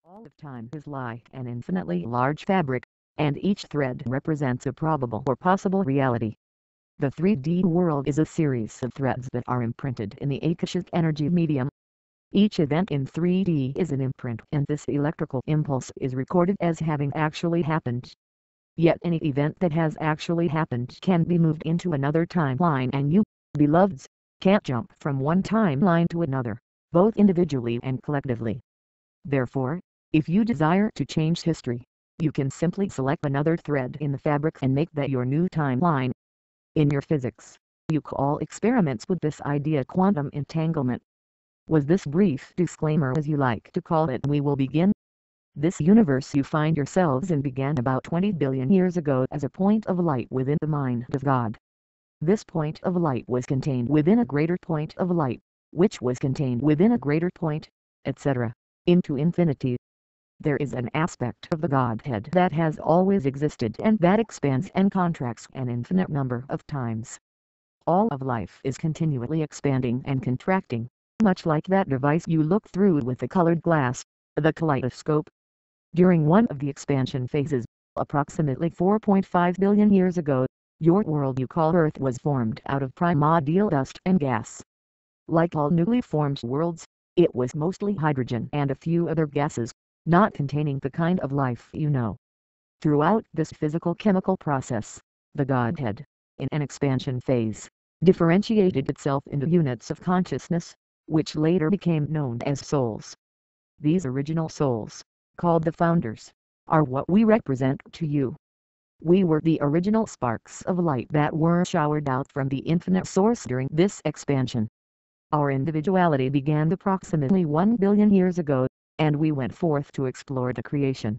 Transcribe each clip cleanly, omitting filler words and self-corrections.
All of time is like an infinitely large fabric, and each thread represents a probable or possible reality. The 3D world is a series of threads that are imprinted in the Akashic energy medium. Each event in 3D is an imprint, and this electrical impulse is recorded as having actually happened. Yet any event that has actually happened can be moved into another timeline, and you, beloveds, can't jump from one timeline to another, both individually and collectively. Therefore, if you desire to change history, you can simply select another thread in the fabric and make that your new timeline. In your physics, you call experiments with this idea quantum entanglement. Was this brief disclaimer, as you like to call it, we will begin. This universe you find yourselves in began about 20 billion years ago as a point of light within the mind of God. This point of light was contained within a greater point of light, which was contained within a greater point, etc., into infinity. There is an aspect of the Godhead that has always existed and that expands and contracts an infinite number of times. All of life is continually expanding and contracting, much like that device you look through with the colored glass, the kaleidoscope. During one of the expansion phases, approximately 4.5 billion years ago, your world you call Earth was formed out of primordial dust and gas. Like all newly formed worlds, it was mostly hydrogen and a few other gases, not containing the kind of life you know. Throughout this physical-chemical process, the Godhead, in an expansion phase, differentiated itself into units of consciousness, which later became known as souls. These original souls, called the founders, are what we represent to you. We were the original sparks of light that were showered out from the infinite source during this expansion. Our individuality began approximately 1 billion years ago, and we went forth to explore the creation.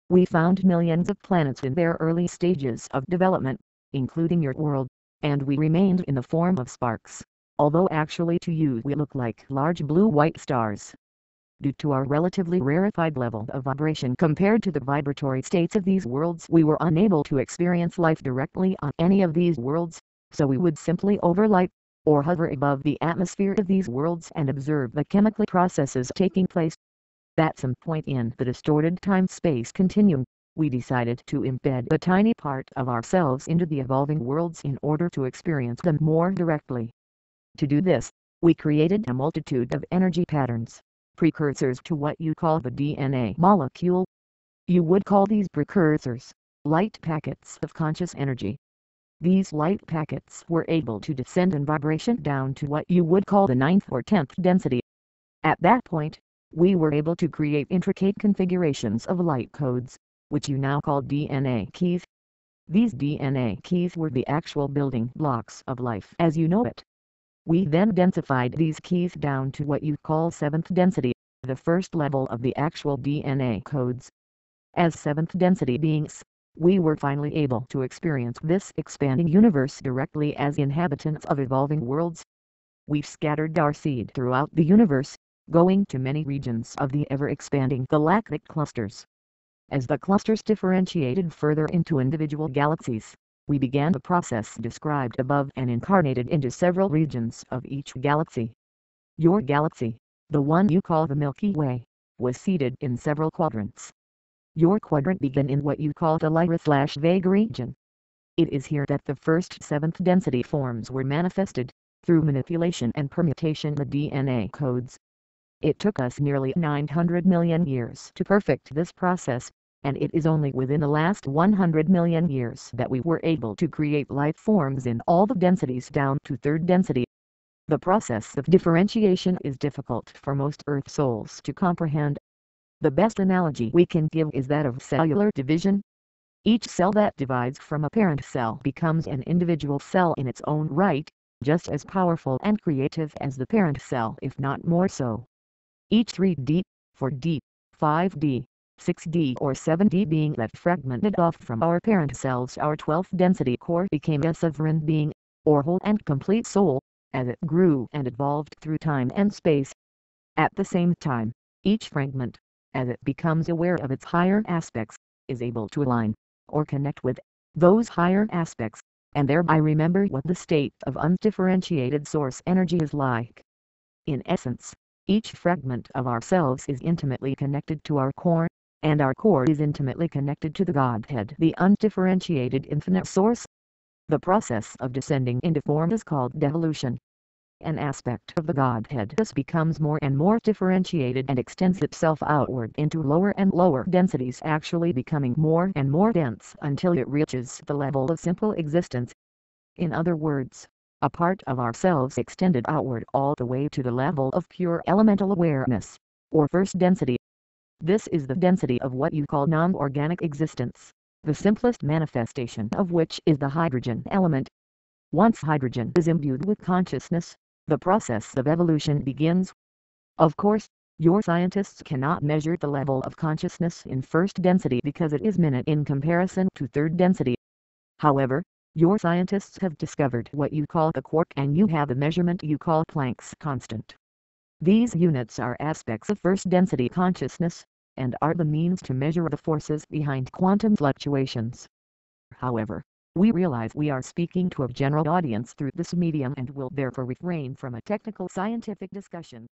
We found millions of planets in their early stages of development, including your world, and we remained in the form of sparks, although actually to you we look like large blue-white stars. Due to our relatively rarefied level of vibration compared to the vibratory states of these worlds, we were unable to experience life directly on any of these worlds, so we would simply overlight, or hover above the atmosphere of these worlds and observe the chemical processes taking place. At some point in the distorted time-space continuum, we decided to embed a tiny part of ourselves into the evolving worlds in order to experience them more directly. To do this, we created a multitude of energy patterns, precursors to what you call the DNA molecule. You would call these precursors light packets of conscious energy. These light packets were able to descend in vibration down to what you would call the 9th or 10th density. At that point, we were able to create intricate configurations of light codes, which you now call DNA keys. These DNA keys were the actual building blocks of life as you know it. We then densified these keys down to what you call 7th density, the first level of the actual DNA codes. As 7th density beings, we were finally able to experience this expanding universe directly as inhabitants of evolving worlds. We've scattered our seed throughout the universe, going to many regions of the ever-expanding galactic clusters. As the clusters differentiated further into individual galaxies, we began the process described above and incarnated into several regions of each galaxy. Your galaxy, the one you call the Milky Way, was seated in several quadrants. Your quadrant began in what you call the Lyra/Vega region. It is here that the first 7th density forms were manifested, through manipulation and permutation of the DNA codes. It took us nearly 900 million years to perfect this process, and it is only within the last 100 million years that we were able to create life forms in all the densities down to 3rd density. The process of differentiation is difficult for most Earth souls to comprehend. The best analogy we can give is that of cellular division. Each cell that divides from a parent cell becomes an individual cell in its own right, just as powerful and creative as the parent cell, if not more so. Each 3D, 4D, 5D, 6D or 7D being that fragmented off from our parent cells, our 12th density core became a sovereign being, or whole and complete soul, as it grew and evolved through time and space. At the same time, each fragment, as it becomes aware of its higher aspects, is able to align, or connect with, those higher aspects, and thereby remember what the state of undifferentiated source energy is like. In essence, Each fragment of ourselves is intimately connected to our core, and our core is intimately connected to the Godhead, the undifferentiated infinite source. The process of descending into form is called devolution. An aspect of the Godhead thus becomes more and more differentiated and extends itself outward into lower and lower densities, actually becoming more and more dense until it reaches the level of simple existence. In other words, a part of ourselves extended outward all the way to the level of pure elemental awareness, or first density. This is the density of what you call non-organic existence, the simplest manifestation of which is the hydrogen element. Once hydrogen is imbued with consciousness, the process of evolution begins. Of course, your scientists cannot measure the level of consciousness in first density because it is minute in comparison to third density. However, your scientists have discovered what you call the quark, and you have the measurement you call Planck's constant. These units are aspects of first density consciousness, and are the means to measure the forces behind quantum fluctuations. However, we realize we are speaking to a general audience through this medium and will therefore refrain from a technical scientific discussion.